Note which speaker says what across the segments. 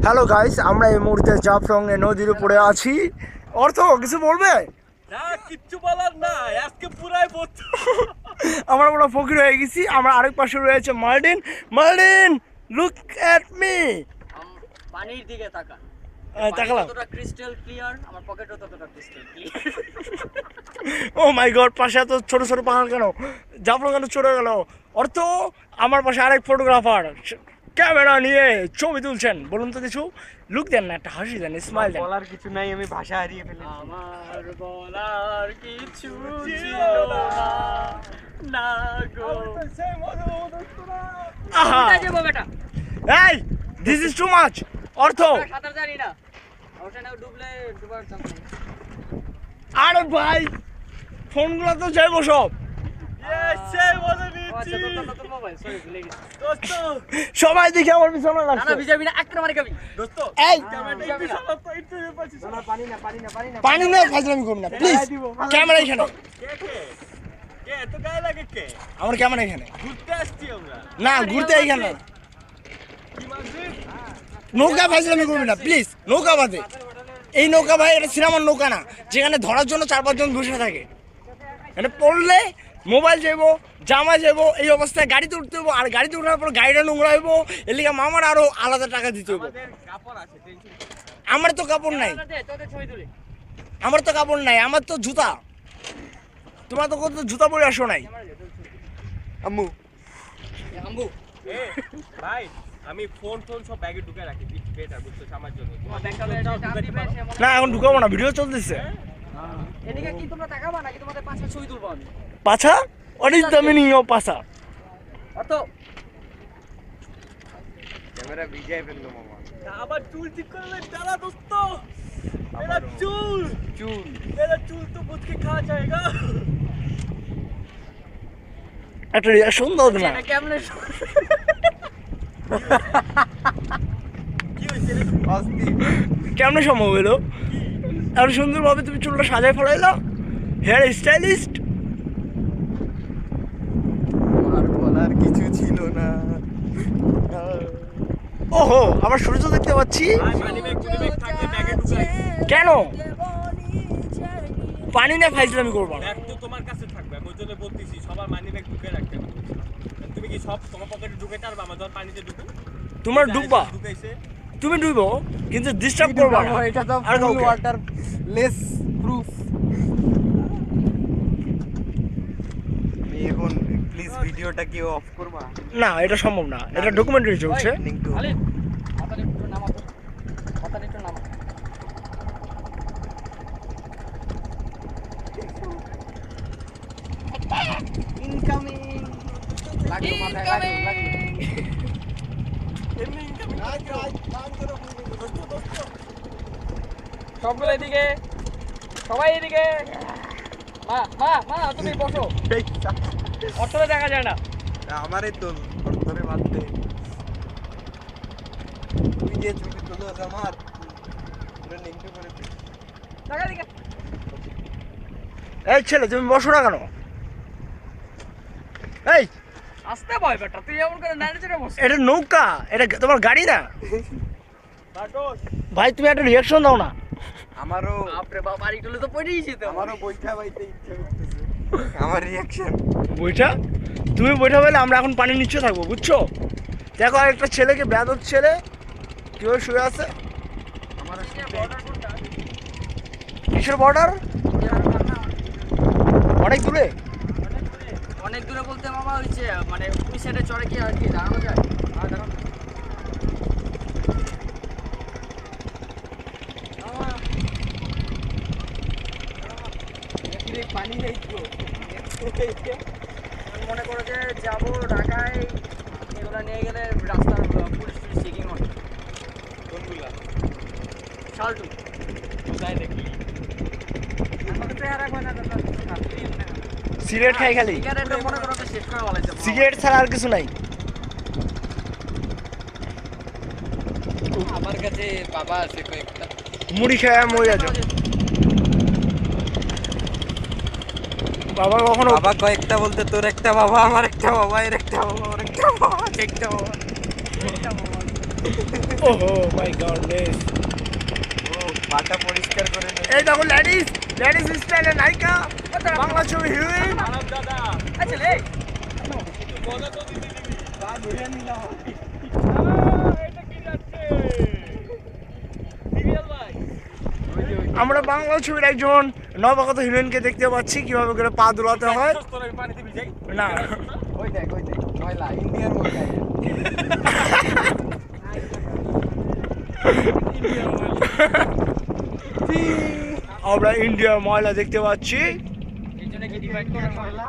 Speaker 1: Hello guys, আমরা এই মুহূর্তে জাফলং এ নদীর উপরে আছি। অর্থ কিছু বলবে
Speaker 2: না? কিচ্ছু বলার না, আজকে পুরাই বলছো।
Speaker 1: আমরা পুরো ফকির হয়ে গেছি। আমরা আরেক পাশে রয়েছে Martin. Martin, look at me.
Speaker 3: পানির দিকে তাকা।
Speaker 1: তাকালাম।
Speaker 3: কতটা ক্রিস্টাল ক্লিয়ার, আমার পকেটও ততটা ক্রিস্টাল ক্লিয়ার।
Speaker 1: ও মাই গড, পাশে এত ছোট ছোট পাহাড় কেন? জাফলং কেন চলে গেল? অর্থ আমার পাশে আরেক ফটোগ্রাফার ক্যামেরা নিয়ে ছবি তুলছেন। বলুন তো কিছু, লুক দেন না, একটা হাসি দেন, স্মাইল দেন।
Speaker 2: বলার কিছু নাই, আমি ভাষা হারিয়ে ফেলেছি।
Speaker 3: আমার বলার কিছু ছিল না, না গো।
Speaker 1: আহা,
Speaker 3: কোথায় যাবো বেটা?
Speaker 1: এই দিস ইজ টু মাচ। অর্থ
Speaker 3: সাঁতার জানি না, ওখানে ডুবলে ডুবার চান্স নেই।
Speaker 1: আরে ভাই, ফোনগুলো তো যাইবো সব।
Speaker 3: আচ্ছা, তোর নতুন মোবাইল, সরি ভুলে গেছি।
Speaker 1: সবাই দেখে আমার পিছনে
Speaker 3: না না,
Speaker 1: লাগছে।
Speaker 3: ভিজাবি না, একটা মারি খাবি।
Speaker 2: দোস্ত
Speaker 1: এই
Speaker 3: ভিজাবি না।
Speaker 1: পানি নিয়ে ফাজলামি করুন না প্লিজ। ক্যামেরা এখানে,
Speaker 2: কে এত গায়ে লাগে কে?
Speaker 1: আমার ক্যামেরা এখানে
Speaker 2: ঘুরতে আসছি আমরা।
Speaker 1: না, ঘুরতে এখানে
Speaker 2: কি মাঝে?
Speaker 1: নৌকা ফাজলামি করবি না প্লিজ। নৌকা বাদে এই নৌকা ভাই, এটা সিনেমার নৌকা না যেখানে ধরার জন্য 4-5 জন বসে থাকে। মানে পড়লে মোবাইল যাইবো, জামা যাইবো, এই অবস্থায় গাড়িতে উঠতে হবো। আর গাড়িতে ওঠার পর গাড়িটা নোংরা হইবো, এর লিগে মামার আরো আলাদা টাকা দিতে হইব।
Speaker 2: আমাদের কাপড় আছে, টেনশন।
Speaker 1: আমার তো কাপড় নাই,
Speaker 3: তোদের ছবি তুলি।
Speaker 1: আমার তো কাপড় নাই, আমার তো জুতা। তোমার তো কত জুতা পরে আসো নাই। আম্মু
Speaker 3: আম্বু,
Speaker 2: এ ভাই, আমি ফোন সব ব্যাগে ঢুকে রাখি, বেটার বুঝছো আমার জন্য।
Speaker 3: তোমার ব্যাগটা চাপ দিবে, সে মনে-
Speaker 1: না, এখন ঢুকাবো না, ভিডিও চলতেছে।
Speaker 3: এদিকে কি তোমরা তাকাবা নাকি তোমাদের পাঁচটা ছবি তুলবো আমি?
Speaker 1: পাছা, what is the meaning of pachha?
Speaker 3: অর্থ
Speaker 2: ক্যামেরা ভিজাই ফেললো মামা। আবার চুল ঠিক করলে দাঁড়া দোস্ত। মেরা চুল তো বুঝ के खा जाएगा।
Speaker 1: একটা রিয়াকশন দাও না।
Speaker 3: এটা কেমনে?
Speaker 2: কি হইছে রে? অস্থির।
Speaker 1: কেমনে সম্ভব হলো? এত সুন্দরভাবে তুমি চুলটা সাজায় ফেলাইলা, হেয়ার স্টাইলিস্ট।
Speaker 2: আর বলার কিছু ছিল না।
Speaker 1: ওহো, আবার সূর্য দেখতে পাচ্ছি।
Speaker 2: মানিব্যাগ থাকলে ব্যাগে ঢুকে রাখি।
Speaker 1: কেন পানি না ফাইজলামি করবো না?
Speaker 2: ব্যাগ তো তোমার কাছে থাকবে, আমি ওই জন্য বলতেছি সবার মানিব্যাগ ঢুকে রাখতে হবে। তুমি কি সব তোমার পকেটে ঢুকে টারবা? আমার যখন পানিতে ঢুকো
Speaker 1: তোমার ডুববা,
Speaker 2: ঢুকাইছে।
Speaker 1: তুমি ডুবো, কিন্তু ডিস্টার্ব করবা না।
Speaker 2: এটা তো
Speaker 1: আর কাউকে।
Speaker 2: Water less proof. এখন প্লিজ ভিডিওটা কি অফ করবা?
Speaker 1: না, এটা সম্ভব না, এটা ডকুমেন্টারি চলছে।
Speaker 3: আলিফ, মাথা নিয়ে একটু নামা তো। মাথা নিয়ে একটু নামা।
Speaker 2: ইনকামিং লাগলো মাথায় লাগলো।
Speaker 3: সবগুলো এদিকে, সবাই এদিকে। মা মা মা, তুমি বসো, অর্থটা দেখা যায় না।
Speaker 2: আমারই তো ধরে মারতে। তুই যে ছবি তুলো আমার পুরো নেংটে করে দিস।
Speaker 3: দেখা এদিকে।
Speaker 1: এই ছেলে, তুমি বসো না কেন? এই,
Speaker 3: আসতে ভয় বেটা, তুই এমন করে নাড়ে চেড়ে বস।
Speaker 1: এটা নৌকা, এটা তোমার গাড়ি না ভাই। তুমি একটা রিয়াকশন দাও না।
Speaker 2: আমারও
Speaker 3: বাপরে বাপ, বাড়ি টুলে তো পড়েই যেতে।
Speaker 2: আমারও বইটা বাইতে ইচ্ছা করতেছে। আমার রিঅ্যাকশন
Speaker 1: বইটা, তুমি বইটা বলে আমরা এখন পানির নিচে থাকবো, বুঝছো? দেখো একটা ছেলেকে, বেয়াদব ছেলে কিভাবে শুয়ে আছে। কিসের বর্ডার? অনেক দূরে।
Speaker 3: অনেক দূরে বলতে মামা হচ্ছে মানে ওই সাইডে চড়ে কি আর কি দাঁড়ানো যায়? দাঁড়ানো।
Speaker 2: পানি যাইতো।
Speaker 3: মনে করো যে যাবো ঢাকায়, এগুলো নিয়ে গেলে রাস্তার পুলিশ চেকিং হবে।
Speaker 2: কোনগুলা?
Speaker 3: শালটু
Speaker 2: কোথায় দেখলি?
Speaker 3: আমাকে তো আর একবার না
Speaker 1: সিগারেট খাই খালি,
Speaker 3: সিগারেটটা মনে করো যে শেষ করে বলাইছে।
Speaker 1: সিগারেট ছাড়া আর কিছু নাই।
Speaker 3: আমার কাছে বাবা আছে কয়েকটা।
Speaker 1: মুড়ি খেয়ে মরে যাও। বাবা কখনো
Speaker 2: বাবা কয়েকটা বলতে তোর একটা বাবা, আমার একটা বাবা, এর একটা বাবা, ওর একটা বাবা, একটা বাবা, একটা বাবা।
Speaker 1: ওহো মাই গডনেস।
Speaker 2: পাটা পরিষ্কার করে নে।
Speaker 1: এই দেখো লেডিস স্টাইলে নায়িকা, বাংলা ছবি হিরোইন।
Speaker 2: আরাম দাদা
Speaker 3: আচ্ছা লে
Speaker 2: মজা তো দিবি বা ধরে নিলাম এটা কি যাচ্ছে সিরিয়াল ভাই
Speaker 1: আমরা বাংলা ছবির একজন নবাগত হিরোইনকে দেখতে পাচ্ছি কিভাবে করে পা দোলাতে হয়।
Speaker 2: তোর আমি পানিতে ভিজাই
Speaker 1: না
Speaker 3: ওই দেখ ময়লা ইন্ডিয়ার ময়লা
Speaker 1: আমরা ইন্ডিয়ার ময়লা দেখতে পাচ্ছি।
Speaker 3: এই জন্য কি ডিভাইড করা ময়লা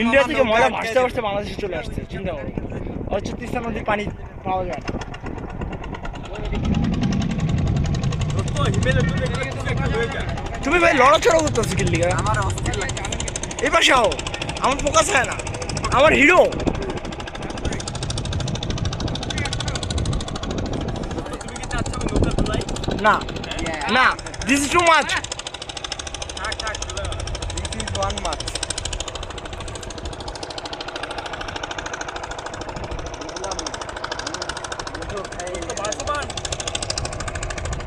Speaker 1: ইন্ডিয়া থেকে ময়লা ভাসতে ভাসতে বাংলাদেশে চলে আসছে, চিন্তা করো। হচ্ছে তিস্তা নদীর পানি পাওয়া যায় না।
Speaker 2: তো হিমেলে তুই একটা হয়ে যা
Speaker 1: তুমি ভাই লড়াচড়া করতেছো কি লিগা?
Speaker 3: আমার অস্থির লাগে
Speaker 1: এই পাশে আও, আমার ফোকাস হয় না। আমার হিরো
Speaker 2: তুমি কি চাচ্ছ আমি নৌকা তুলাই
Speaker 1: না না, দিস ইজ টু মাচ।
Speaker 2: থাক থাক তুলা
Speaker 3: দিস ইজ ওয়ান মাছ
Speaker 2: তো বাসমান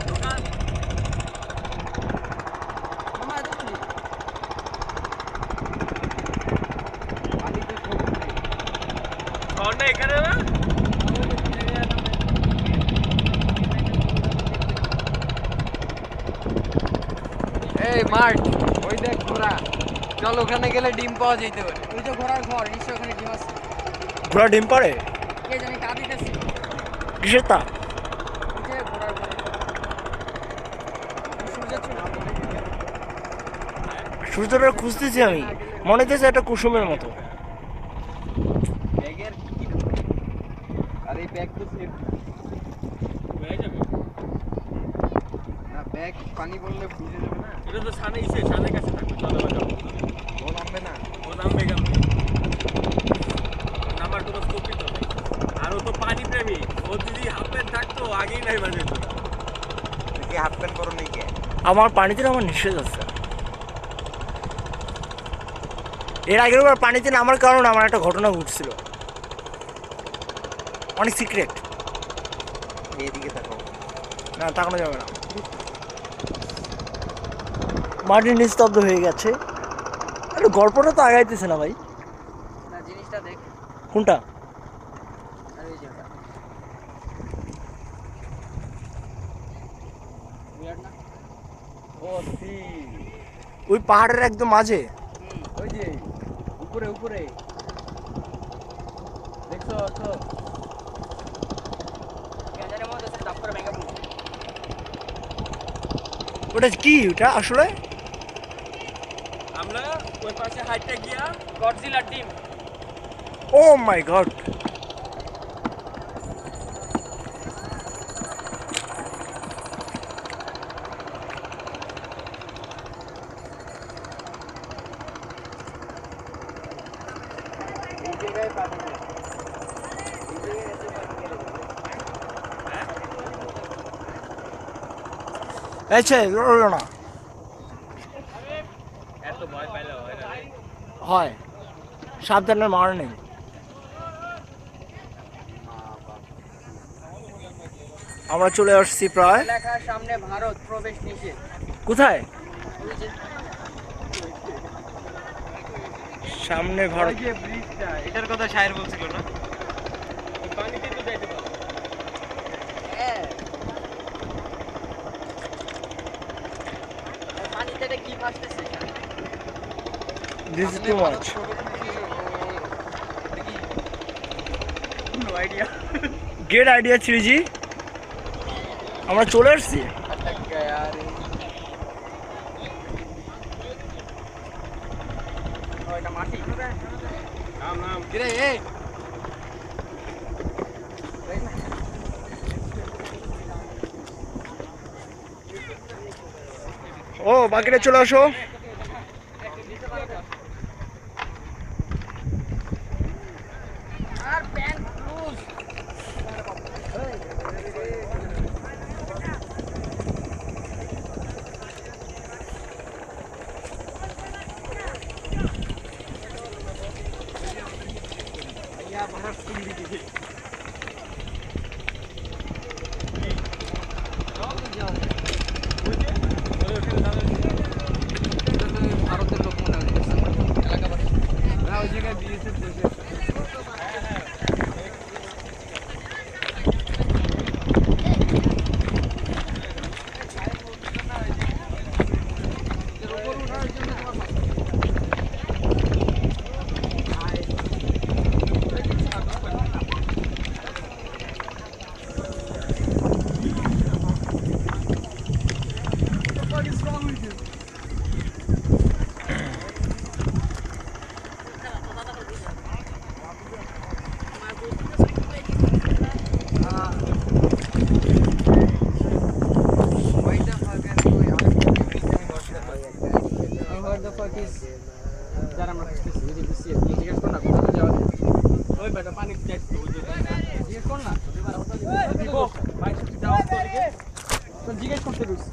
Speaker 2: দোকান
Speaker 3: মামা এত কি
Speaker 2: ঘন্টা এখানে না
Speaker 3: এই মার্ট ওই দেখ ঘোড়া চল ওখানে গেলে ডিম পাওয়া যেতে পারে ওই যে ঘোড়ার ঘর নিশ্চয় ওখানে ডিম আছে
Speaker 1: ঘোড়া ডিম পারে?
Speaker 3: কে জানি কা দিতেছে
Speaker 1: কিসের তা?
Speaker 3: ওই যে ঘোড়ার ঘর সূর্য ছিল
Speaker 1: সূর্যটা খুঁজতেছি আমি, মনে হচ্ছে একটা কুসুমের মতো।
Speaker 3: ব্যাগের কি আর এই ব্যাগ তো সেফ
Speaker 2: হয়ে যাবে
Speaker 3: না ব্যাগ পানি পড়লে ভিজে যাবে না
Speaker 2: এটা তো সানে ইসে সানের কাছে থাকবে চলো যাও
Speaker 3: ও নামবে না
Speaker 2: ও নামবে কেন নামার কোনো স্কোপই তো নেই আর ও তো পানি প্রেমী ও যদি হাফ প্যান্ট থাকতো আগেই নাই বাজে তো
Speaker 3: কি হাফ প্যান্ট পরো নেই কে
Speaker 1: আমার পানিতে আমার নিষেধ আছে। এর আগের বার পানিতে নামার কারণে আমার একটা ঘটনা ঘটছিল, অনেক সিক্রেট।
Speaker 3: এইদিকে তাকাও
Speaker 1: না তাকানো যাবে না। মাটির নিস্তব্ধ হয়ে গেছে। আরে গল্পটা তো আগাইতেছে না ভাই।
Speaker 3: না জিনিসটা দেখ
Speaker 1: কোনটা?
Speaker 3: আর এই যে ওটা উইয়ার্ড না ও সি
Speaker 1: ওই পাহাড়ের একদম মাঝে।
Speaker 3: ওই যে উপরে উপরে দেখছো তো ক্যামেরার মধ্যে আছে দাপ করে ভেঙে পড়ছে
Speaker 1: ওটা কি ওটা আসলে?
Speaker 2: আমরা ওই পাশে হাইটটা গিয়া
Speaker 3: গডজিলার টিম
Speaker 1: ও মাই গড।
Speaker 3: এই জায়গায় পাবো না এই জায়গায় এসে পাবো
Speaker 1: আচ্ছা লড়লো না
Speaker 2: এত ভয় পাইলে হয় না
Speaker 1: হয়, সাবধানে মার নেই। আমরা চলে আসছি প্রায়।
Speaker 3: লেখা সামনে ভারত প্রবেশ নিষেধ
Speaker 1: কোথায়?
Speaker 3: ওই যে
Speaker 1: সামনে ভারত।
Speaker 3: যে ব্রিজটা এটার কথা শায়ের বলছিল না
Speaker 2: ওই পানিতে তো যাইতে পারো
Speaker 3: হ্যাঁ পানিতে এটা কি ভাসতেছে
Speaker 1: this is too much.
Speaker 3: No idea
Speaker 1: great idea three G. আমরা চলে আসছি।
Speaker 3: अटक गया रे ওইটা মাটি
Speaker 2: নাম নাম
Speaker 3: কিরে এই
Speaker 1: ও বাকিটা চলে আসো।
Speaker 3: আর প্যান্ট লুজ भैया बर्फ की ভারতের লোক মনে হয় এলাকাবাসী না ওই জায়গায় বিএসএফ বসে আছে। যারা আমরা খুঁজতেছি এই যে BCF জিজ্ঞেস কর না কোথাও যাওয়া যায় ওই বেটা পানি চাইছে ওই যে জিজ্ঞেস কর না দিব ভাই তুই যাও তো ওদিকে তো জিজ্ঞেস করতে দিস